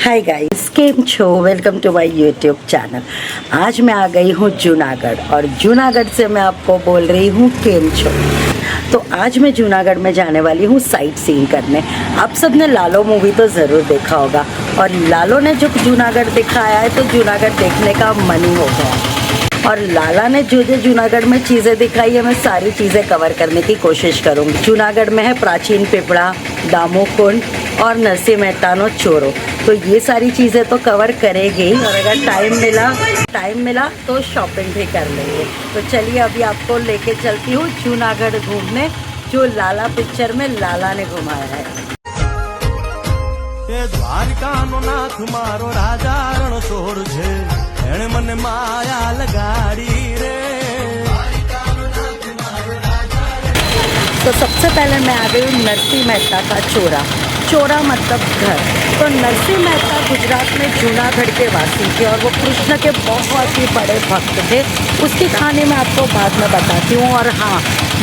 हाय guys, केम छो। Welcome to my YouTube channel. आज मैं आ गई हूँ जूनागढ़ और जूनागढ़ से मैं आपको बोल रही हूँ केम छो। तो आज मैं जूनागढ़ में जाने वाली हूँ साइट सीइंग करने। आप सबने लालो मूवी तो ज़रूर देखा होगा और लालो ने जो जूनागढ़ दिखाया है तो जूनागढ़ देखने का मन ही हो गया। और लाला ने जो जो जूनागढ़ में चीज़ें दिखाई है मैं सारी चीज़ें कवर करने की कोशिश करूँगी। जूनागढ़ में है प्राचीन पिपड़ा, दामू कुंड और नरसिंह मेहतानो चोरो। तो ये सारी चीज़ें तो कवर करेंगे और अगर टाइम मिला तो शॉपिंग भी कर लेंगे। तो चलिए अभी आपको लेके चलती हूँ जूनागढ़ घूमने, जो लाला पिक्चर में लाला ने घुमाया है। દ્વારકાનો નાથ મારો રાજા રણછોડ છે, એણે મને માયા લગાડી રે। तो सबसे पहले मैं आ गई हूँ नरसिंह मेहता का चोरा। चोरा मतलब घर। तो नरसिंह मेहता गुजरात में जूनागढ़ के वासी थे और वो कृष्ण के बहुत ही बड़े भक्त थे। उसकी कहानी मैं आपको बाद में बताती हूँ। और हाँ,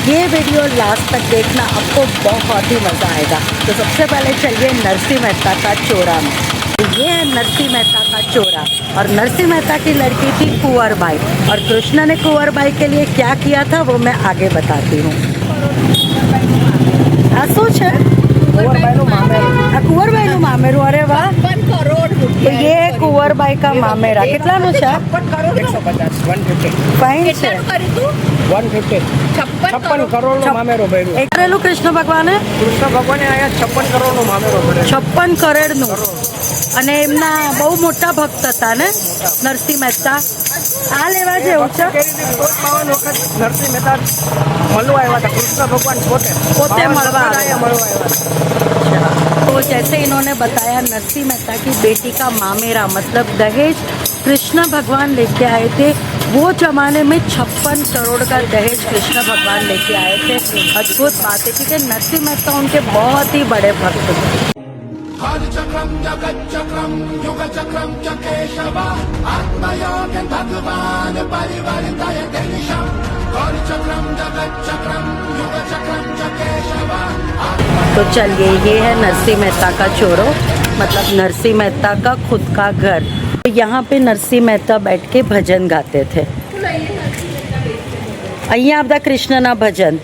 ये वीडियो लास्ट तक देखना, आपको बहुत ही मज़ा आएगा। तो सबसे पहले चलिए नरसिंह मेहता का चोरा में। ये है नरसिंह मेहता का चोरा और नरसिंह मेहता की लड़की थी कुंवर बाई और कृष्ण ने कुंवर बाई के लिए क्या किया था वो मैं आगे बताती हूँ। सोच है कुंवरबाई નું મામેરું। अरे वाह, 56 કરોડ तो ये कुंवरबाई का मामेरा કેટલાનું છે? 150 ફાઇન છે। કેટલાનું કર્યું તું? 150 56 કરોડનો મામેરો ભર્યો। એક કરેલું કૃષ્ણ ભગવાને કૃષ્ણ ભગવાને આયા 56 કરોડનો મામેરો ભર્યો। 56 કરોડનું। અને એમના બહુ મોટા ભક્ત હતા ને નરસિંહ મહેતા। આ લેવા જેવું છે। 52 વખત નરસિંહ મહેતા મળવા આવ્યા હતા। કૃષ્ણ ભગવાન પોતે મળવા આવ્યા। तो जैसे इन्होंने बताया, नरसिंह मेहता की बेटी का मामेरा मतलब दहेज कृष्ण भगवान लेके आए थे। वो जमाने में 56 करोड़ का दहेज कृष्ण भगवान लेके आए थे। अद्भुत बात है क्योंकि नरसिंह मेहता उनके बहुत ही बड़े भक्त थे। चक्रम जगत चक्रम युग चक्रम च केशव आत्मयोग भगवान परिवर्तय दिशम। चक्रम जगत चक्रम युग चक्रम च केशव। तो चलिए, ये है नरसिंह मेहता का चोरो मतलब नरसिंह मेहता का खुद का घर। तो यहाँ पे नरसिंह मेहता बैठ के भजन गाते थे। અહીંયા બધા કૃષ્ણના ભજન।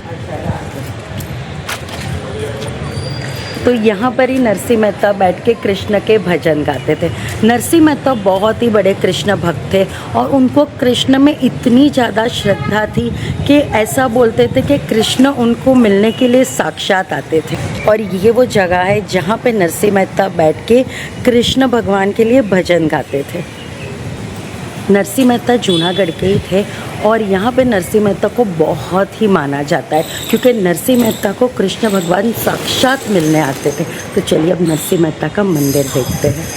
तो यहाँ पर ही नरसिंह मेहता बैठ के कृष्ण के भजन गाते थे। नरसिंह मेहता बहुत ही बड़े कृष्ण भक्त थे और उनको कृष्ण में इतनी ज़्यादा श्रद्धा थी कि ऐसा बोलते थे कि कृष्ण उनको मिलने के लिए साक्षात आते थे। और ये वो जगह है जहाँ पे नरसिंह मेहता बैठ के कृष्ण भगवान के लिए भजन गाते थे। नरसिंह मेहता जूनागढ़ के ही थे और यहाँ पे नरसिंह मेहता को बहुत ही माना जाता है क्योंकि नरसिंह मेहता को कृष्ण भगवान साक्षात मिलने आते थे। तो चलिए अब नरसिंह मेहता का मंदिर देखते हैं।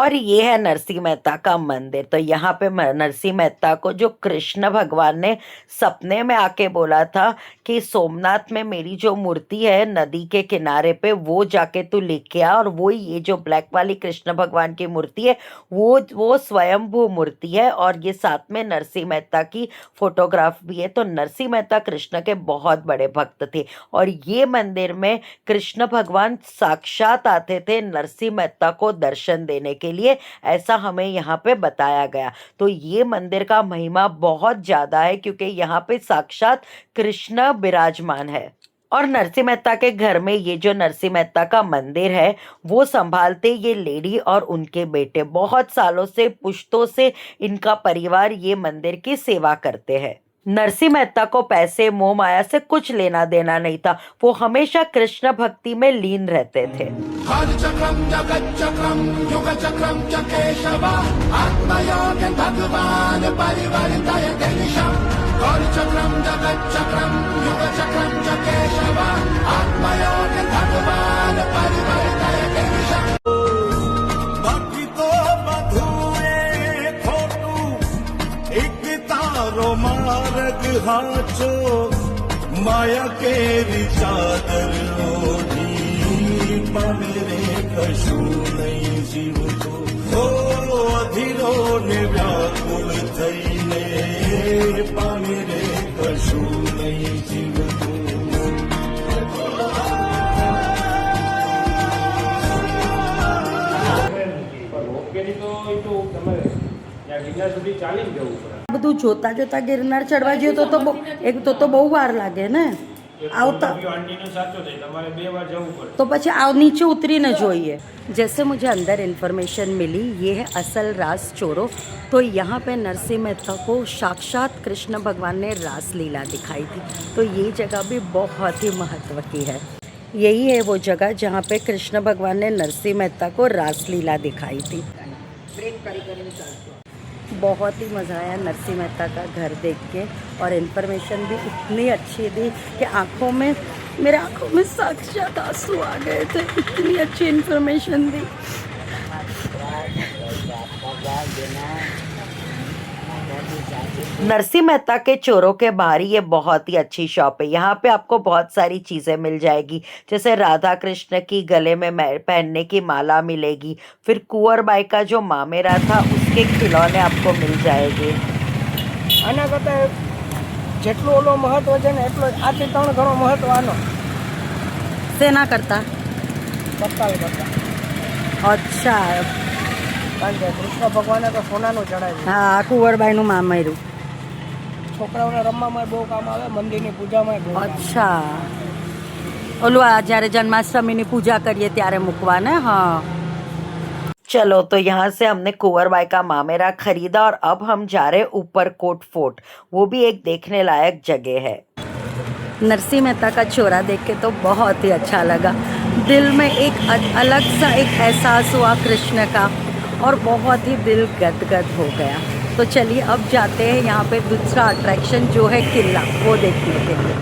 और ये है नरसिंह मेहता का मंदिर। तो यहाँ पे नरसिंह मेहता को जो कृष्ण भगवान ने सपने में आके बोला था कि सोमनाथ में मेरी जो मूर्ति है नदी के किनारे पे वो जाके तू लेके आ, और वो ये जो ब्लैक वाली कृष्ण भगवान की मूर्ति है वो स्वयंभू मूर्ति है और ये साथ में नरसिंह मेहता की फोटोग्राफ भी है। तो नरसिंह मेहता कृष्ण के बहुत बड़े भक्त थे और ये मंदिर में कृष्ण भगवान साक्षात आते थे नरसिंह मेहता को दर्शन देने के लिए, ऐसा हमें यहाँ पे बताया गया। तो ये मंदिर का महिमा बहुत ज्यादा है क्योंकि यहाँ पे साक्षात कृष्ण विराजमान है। और नरसिंह मेहता के घर में ये जो नरसिंह मेहता का मंदिर है वो संभालते ये लेडी और उनके बेटे। बहुत सालों से, पुश्तों से इनका परिवार ये मंदिर की सेवा करते हैं। नरसिंह मेहता को पैसे, मोह माया से कुछ लेना देना नहीं था। वो हमेशा कृष्ण भक्ति में लीन रहते थे। चक्रम जगत चक्रम युग चक्रम च केशव आत्मयोग भगवान परिवर्तय दिशम। चक्रम जगत चक्रम युग चक्रम च केशव आत्मयोग भगवान परिवर्तय दिशम। बाकी तो बधुए खोटू एक तारो मार्ग हाचो माया केरी चादर ओढ़ी पामेरे कशु नहीं जीवतो। अधीरो ने व्याकुल थईने पामेरे कशु नहीं जीवतो। કેરી તો એ તો તમારે ત્યાં ગિરનાર સુધી ચાલીને જવું પડે. બધું જોતા જોતા गिरनार चढ़वा जइए तो બહુ વાર લાગે ને આવતા આંટીનો સાચો છે, તમારે 2 વાર જવું પડે. तो પછી આવ नीचे उतरीને જોઈએ. जैसे मुझे अंदर इन्फॉर्मेशन मिली, ये है असल रास चोरो. तो यहाँ पे नरसिंह मेहता को साक्षात कृष्ण भगवान ने रास लीला दिखाई थी. तो ये जगह भी बहुत ही महत्व की है. यही है वो जगह जहाँ पे कृष्ण भगवान ने नरसिंह मेहता को रास लीला दिखाई थी. बहुत ही मज़ा आया नरसिंह मेहता का घर देख के, और इन्फॉर्मेशन भी इतनी अच्छी दी कि मेरे आँखों में साक्षात आंसू आ गए थे. इतनी अच्छी इन्फॉर्मेशन दी. नरसिंह मेहता के चोरों के बाहर ये बहुत ही अच्छी शॉप है. यहाँ पे आपको बहुत सारी चीज़ें मिल जाएगी, जैसे राधा कृष्ण की गले में पहनने की माला मिलेगी. फिर कुंवर बाई का जो मामेरा था उसके खिलौने आपको मिल जाएंगे. આના કરતાં જેટલું ઓલો મહત્વ છે ને એટલો આથી 3 ગણો મહત્વ આનો सेना करता. બત્તાલ કરતા. अच्छा, કારણ કે કૃષ્ણ ભગવાને તો સોનાનું ચડાવ્યું. हाँ कुंवर बाई નું મામેરું. છોકરાઓને રમવામાં બહુ કામ આવે, મંદિરની પૂજામાં બહુ કામ આવે. अच्छा, ઓલું આ જ્યારે જન્માષ્ટમીની પૂજા કરીએ ત્યારે મૂકવાને. हाँ, चलो तो यहाँ से हमने कुंवर बाई का मामेरा खरीदा और अब हम जा रहे ऊपरकोट फोर्ट. वो भी एक देखने लायक जगह है. नरसिंह मेहता का चोरा देख के तो बहुत ही अच्छा लगा. दिल में एक अलग सा एक एहसास हुआ कृष्ण का, और बहुत ही दिल गदगद हो गया. तो चलिए अब जाते हैं यहाँ पे दूसरा अट्रैक्शन जो है किला, वो देखने के लिए.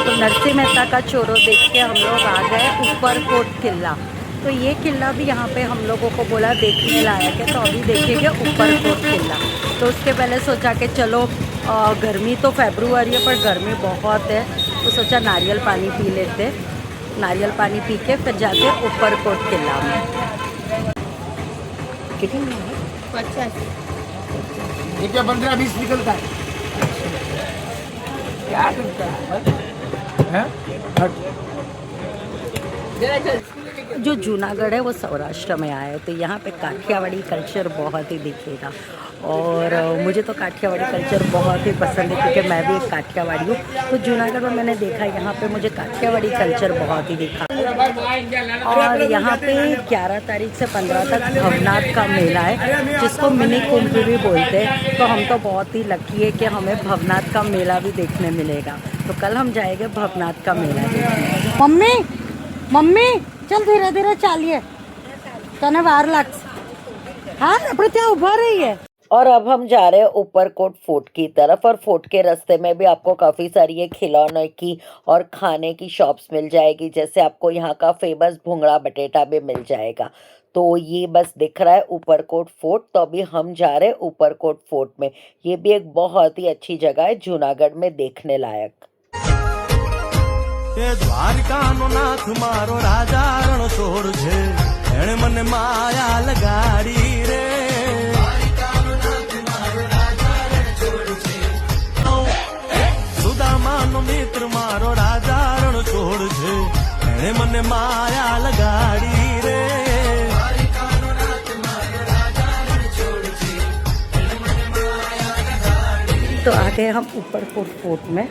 तो नरसिंह मेहता का चोरो देख के हम लोग आ गए ऊपरकोट किला. तो ये किला भी यहाँ पे हम लोगों को बोला देखने लायक है, तो अभी देखेंगे ऊपरकोट किला. तो उसके पहले सोचा कि चलो गर्मी तो फरवरी है पर गर्मी बहुत है, तो सोचा नारियल पानी पी लेते. नारियल पानी पी के फिर जाते ऊपरकोट किला में. कितनी 50 15-20 निकलता है. क्या करता है? जो जूनागढ़ है वो सौराष्ट्र में आया है, तो यहाँ पे काठियावाड़ी कल्चर बहुत ही दिखेगा. और मुझे तो काठियावाड़ी कल्चर बहुत ही पसंद है क्योंकि मैं भी एक काठियावाड़ी हूँ. तो जूनागढ़ में मैंने देखा, यहाँ पे मुझे काठियावाड़ी कल्चर बहुत ही दिखा. और यहाँ पे 11 तारीख से 15 तक भवनाथ का मेला है, जिसको मिनी कुंभ भी बोलते हैं. तो हम तो बहुत ही लकी है कि हमें भवनाथ का मेला भी देखने मिलेगा. तो कल हम जाएंगे भवनाथ का मेला देखने. मम्मी चल धीरे धीरे चालिए, तने वार लाग. हाँ अपने ત્યાં उभा रही है. और अब हम जा रहे हैं ऊपरकोट फोर्ट की तरफ, और फोर्ट के रास्ते में भी आपको काफ़ी सारी ये खिलौने की और खाने की शॉप्स मिल जाएगी. जैसे आपको यहाँ का फेमस भुंगड़ा बटेटा भी मिल जाएगा. तो ये बस दिख रहा है ऊपरकोट फोर्ट. तो अभी हम जा रहे हैं ऊपरकोट फोर्ट में. ये भी एक बहुत ही अच्छी जगह है जूनागढ़ में देखने लायक. એ દ્વારકાનો નાથ મારો રાજા રણછોડ છે, એણે મને માયા લગાડી રે. સુદામાનો મિત્ર મારો રાજા રણછોડ છે, એણે મને માયા લગાડી રે. तो आ गए हम ऊपरकोट फोर्ट में.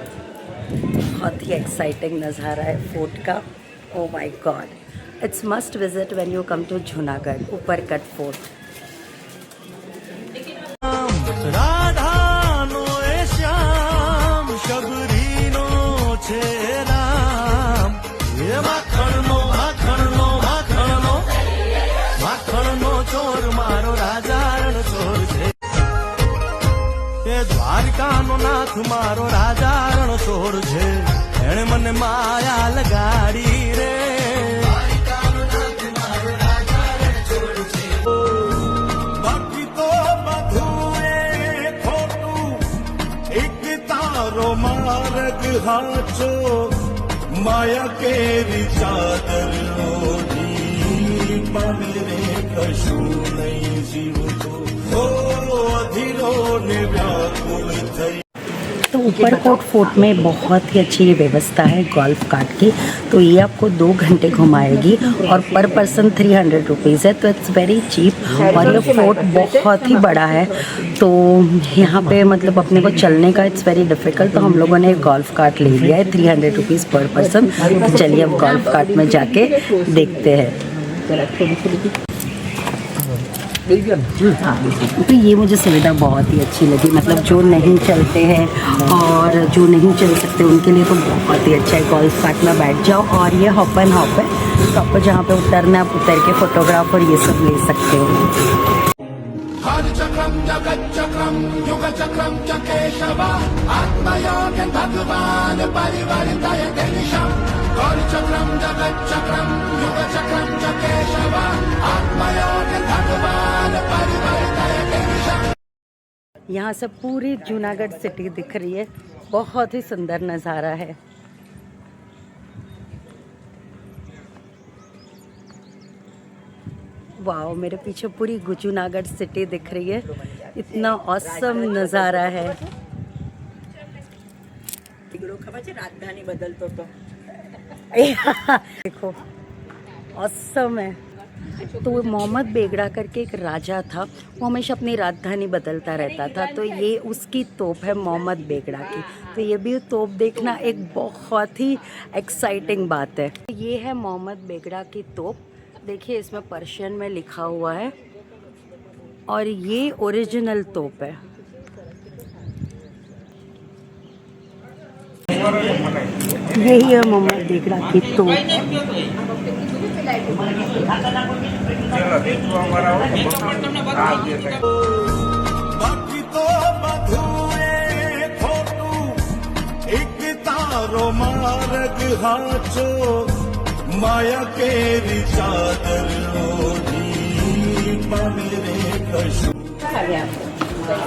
बहुत ही एक्साइटिंग नज़ारा है फोर्ट का. Oh my god, it's must visit when you come to Junagadh Uparkot fort. રાધાનો એ શ્યામ શબરીનો છે રામ. એ માખણનો માખણનો માખણનો માખણનો ચોર મારો રાજા રણછોડ છે. એ દ્વારકાનો નાથ મારો રાજા રણછોડ છે, એણે મને માયા લગાડી રે. બાકી તો બધું એ ખોટું, એક તારો માર્ગ હાચો, માયા કેરી ચાદર ઓઢી પામે કશું નહીં જીવતો. ઓ અધીરો ને વ્યાકુળ થઈ. तो ऊपर कोट फोर्ट में बहुत ही अच्छी व्यवस्था है गोल्फ कार्ट की। तो ये आपको 2 घंटे घुमाएगी और पर पर्सन 300 रुपीज़ है, तो इट्स वेरी चीप। और ये फोर्ट बहुत ही बड़ा है, तो यहाँ पे मतलब अपने को चलने का इट्स वेरी डिफ़िकल्ट। तो हम लोगों ने गोल्फ कार्ट ले लिया है 300 रुपीज़ पर पर्सन। तो चलिए अब गोल्फ कार्ट में जाके देखते हैं। तो ये मुझे सुविधा बहुत ही अच्छी लगी, मतलब जो नहीं चलते हैं और जो नहीं चल सकते उनके लिए तो बहुत ही अच्छा है। गोल्फ कार्ट में बैठ जाओ और ये हॉप एंड हॉप है, तो आपको जहाँ पे उतरना है आप उतर के फोटोग्राफ और ये सब ले सकते हो। चक्रम जगत चक्रम युग चक्रम च केशव आत्मयोग भगवान परिवर्तय दिशा। चक्रम जगत चक्रम युग चक्रम च केशव आत्मयोग भगवान परिवर्तय दिशा। यहाँ से पूरी जूनागढ़ सिटी दिख रही है, बहुत ही सुंदर नज़ारा है। वाओ, मेरे पीछे पूरी जूनागढ़ सिटी दिख रही है, इतना ऑसम नज़ारा है। राजधानी बदलतो तो देखो ऑसम है। तो मोहम्मद बेगड़ा करके एक राजा था, वो हमेशा अपनी राजधानी बदलता रहता था, तो ये उसकी तोप है मोहम्मद बेगड़ा की। तो ये भी तोप देखना एक बहुत ही एक्साइटिंग बात है। ये है मोहम्मद बेगड़ा की तोप, देखिए इसमें पर्शियन में लिखा हुआ है और ये ओरिजिनल तोप है। यही है मोहम्मद बेगड़ा की तोप। बाकी तो बधुए खोटू एक तारो मार्ग हाचो माया केरी चादर ओढ़ी पामेरे कशु।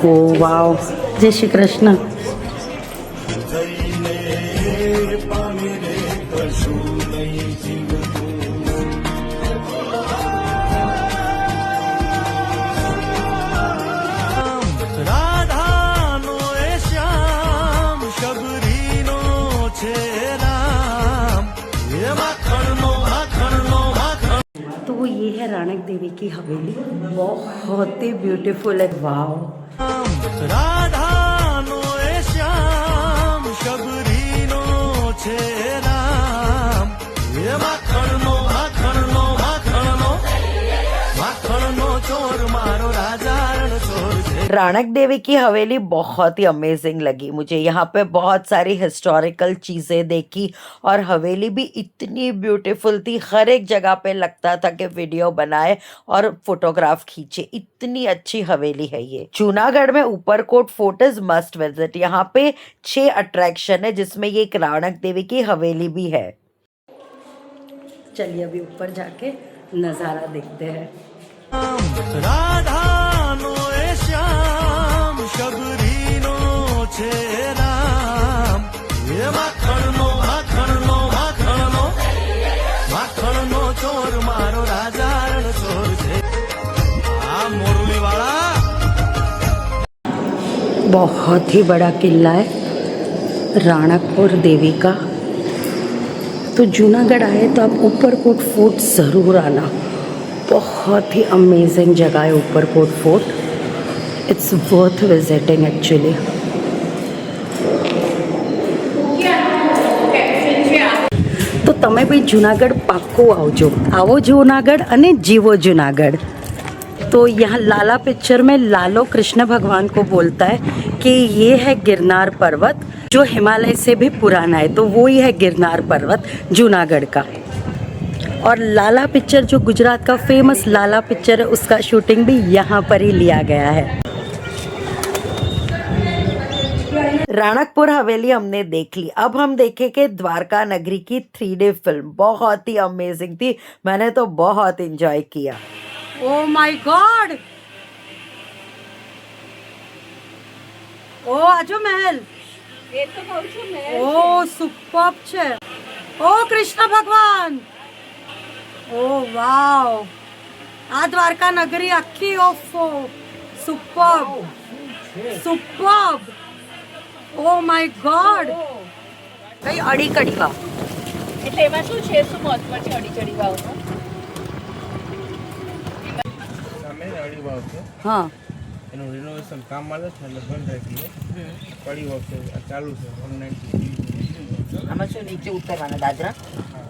ओ वाओ, जय श्री कृष्ण। जईने पामेरे कशु नहीं जीवतो। राधा नो ए श्याम शबरी नो छे राम ये तो ये है राणक देवी की हवेली, बहुत ही ब्यूटीफुल है। वाओ, राधा नो ए श्याम शबरी नो छे राम ये माखण नो चोर मारो राजा रण चोर छे। राणक देवी की हवेली बहुत ही अमेजिंग लगी मुझे। यहाँ पे बहुत सारी हिस्टोरिकल चीज़ें देखी और हवेली भी इतनी ब्यूटीफुल थी। हर एक जगह पे लगता था कि वीडियो बनाए और फोटोग्राफ खींचे, इतनी अच्छी हवेली है ये। जूनागढ़ में Uparkot fort is must visit. यहाँ पे 6 अट्रैक्शन है जिसमें ये एक राणक देवी की हवेली भी है। चलिए अभी ऊपर जाके नज़ारा देखते हैं। राधा नो ए श्याम शबरी नो छे राम ये माखण नो चोर मारो राजा रण चोर छे। आ मोरली वाला बहुत ही बड़ा किला है राणकपुर देवी का। तो जूनागढ़ आए तो आप ऊपरकोट फोर्ट ज़रूर आना, बहुत ही अमेजिंग जगह है Uparkot fort. It's worth visiting actually. તો તમે બી જુનાગઢ પાક્કો આવો જુનાગઢ અને જીવો જુનાગઢ। तो यहाँ लाला पिक्चर में लालो कृष्ण भगवान को बोलता है कि ये है गिरनार पर्वत जो हिमालय से भी पुराना है, तो वो ही है गिरनार पर्वत जूनागढ़ का। और लाला पिक्चर जो गुजरात का फेमस लाला पिक्चर है उसका शूटिंग भी यहाँ पर ही लिया गया है। राणकपुर हवेली हमने देख ली, अब हम देखेंगे द्वारका नगरी की 3D फिल्म। बहुत ही अमेजिंग थी, मैंने तो बहुत एंजॉय किया। ओ माय गॉड, ओ आजो महल, ओ सुपर्ब छे, ओ कृष्ण भगवान, ओ वाव, आ द्वारका नगरी आखी, ओफो superb superb. Oh my God, કઈ અડી કડી વાવ. એટલે એમાં શું છે, શું મહત્વ છે અડી ચડી વાવનું? સામે અડી વાવ છે, હા, એનું રિનોવેશન કામ ચાલે છે એટલે બંધ રાખી છે. પડી વાવ છે આ ચાલુ છે 190. આમાં શું નીચે ઉતરવાના દાદરા?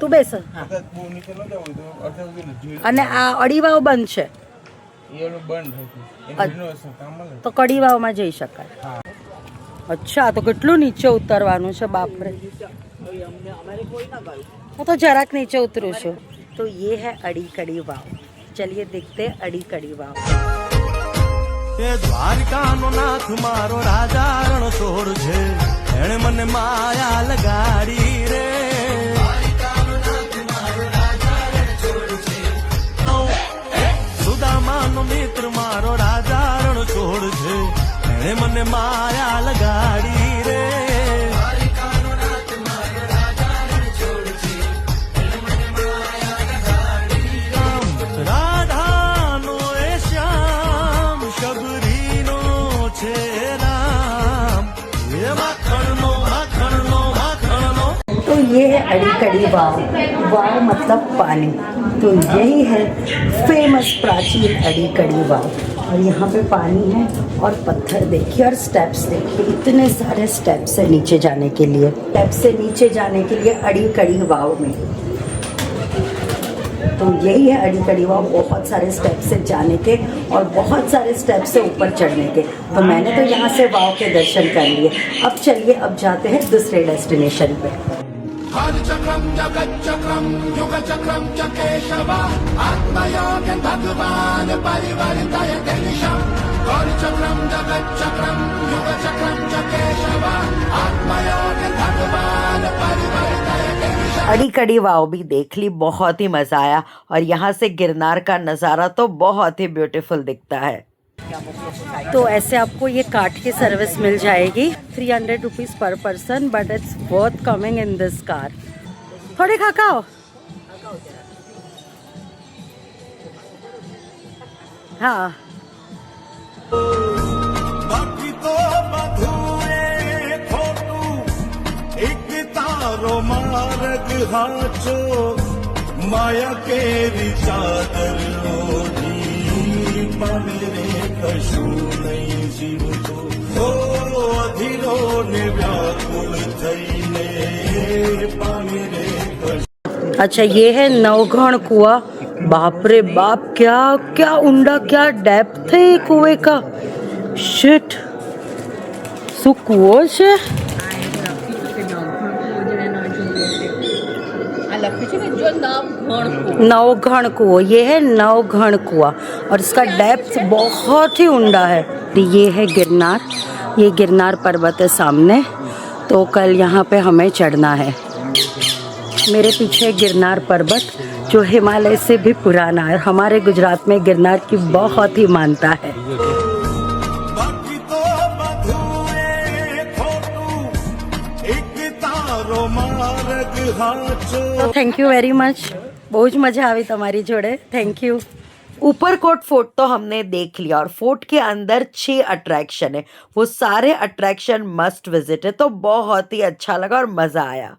તું બેસ. કદાચ બહુ નીચે ન જવું તો અડધા સુધી જોઈ અને આ અડી વાવ બંધ છે એ ઓલું બંધ રાખ્યું, એનું રિનોવેશન કામ ચાલે તો કડી વાવમાં જઈ શકાય. અચ્છા, તો કેટલું નીચે ઉતરવાનું છે બાપરે. હું તો જરાક નીચે ઉતરું છું. તો ये है अड़ी कड़ी वाव. चलिए देखते हैं अड़ी कड़ी वाव. એ દ્વારકાનો નાથ મારો રાજા રણછોડ છે, એણે મને માયા લગાડી રે. સુદામાનો મિત્ર મારો રાજા રણછોડ છે, એણે મને માયા લગાડી રે. રાધાનો એ શ્યામ, શબરીનો છે રામ, એ માખણનો માખણનો માખણનો. तो ये है अड़ी कड़ी वाव. वाव मतलब पानी. तो यही है फेमस प्राचीन अड़ी कड़ी वाव. और यहाँ पे पानी है और पत्थर देखिए और स्टेप्स देखिए, इतने सारे स्टेप्स है नीचे जाने के लिए. स्टेप्स से नीचे जाने के लिए अड़ी कड़ी वाव में. तो यही है अड़ी कड़ी वाव. बहुत सारे स्टेप्स से जाने के और बहुत सारे स्टेप्स से ऊपर चढ़ने के. तो मैंने तो यहाँ से वाव के दर्शन कर लिए. अब चलिए अब जाते हैं दूसरे डेस्टिनेशन पे. चक्रम जगत चक्रम युग चक्रम च केशव आत्मयोग भगवान परिवर्तय दिशम. चक्रम जगत चक्रम युग चक्रम च केशव आत्मयोग भगवान परिवर्तय दिशम. अड़ी कड़ी वाव भी देख ली, बहुत ही मजा आया. और यहाँ से गिरनार का नज़ारा तो बहुत ही ब्यूटीफुल दिखता है. तो ऐसे आपको ये कार्ट की सर्विस मिल जाएगी 300 रुपीज़ पर person, but it's worth coming in this car. थोड़े खाओ. हाँ, બાકી તો બધું એ ખોટું, એક તારો માર્ગ હાચો, માયા કેરી ચાદર ઓઢી, પામે રે કશું નહીં જીવતો, ઓ અધીરો ને વ્યાકુળ થઈને, પામે રે કશું. अच्छा ये है नवघण कुआं. बाप रे बाप, क्या क्या ऊंडा, क्या डेप्थ है ये कुएं का. शिट, सो कुओं છે. नवघण कुआं, ये है नवघण कुआं और इसका डेप्थ बहुत ही ऊंडा है. ये है गिरनार. ये गिरनार पर्वत है सामने. तो कल यहाँ पे हमें चढ़ना है. मेरे पीछे गिरनार पर्वत जो हिमालय से भी पुराना है. हमारे गुजरात में गिरनार की बहुत ही मान्यता है. બાકી તો બધું એ ખોટું, એક તારો માર્ગ હાચો. तो थैंक यू वेरी मच. बहुत मजा आई तुम्हारी जोड़े. Thank you. ऊपरकोट फोर्ट तो हमने देख लिया और फोर्ट के अंदर 6 अट्रैक्शन है. वो सारे अट्रैक्शन मस्ट विजिट है. तो बहुत ही अच्छा लगा और मज़ा आया.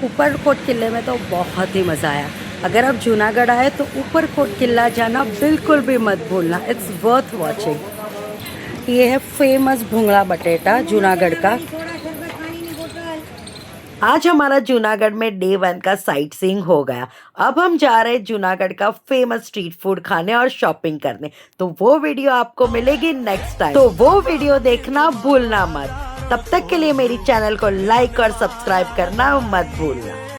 ऊपरकोट किले में तो बहुत ही मज़ा आया. अगर आप जूनागढ़ आए तो ऊपरकोट किला जाना बिल्कुल भी मत भूलना. It's worth watching. ये है फेमस भुंगड़ा बटेटा जूनागढ़ का. आज हमारा जूनागढ़ में डे 1 का साइट सीइंग हो गया. अब हम जा रहे हैं जूनागढ़ का फेमस स्ट्रीट फूड खाने और शॉपिंग करने. तो वो वीडियो आपको मिलेगी नेक्स्ट टाइम. तो वो वीडियो देखना भूलना मत. तब तक के लिए मेरी चैनल को लाइक और सब्सक्राइब करना मत भूलना.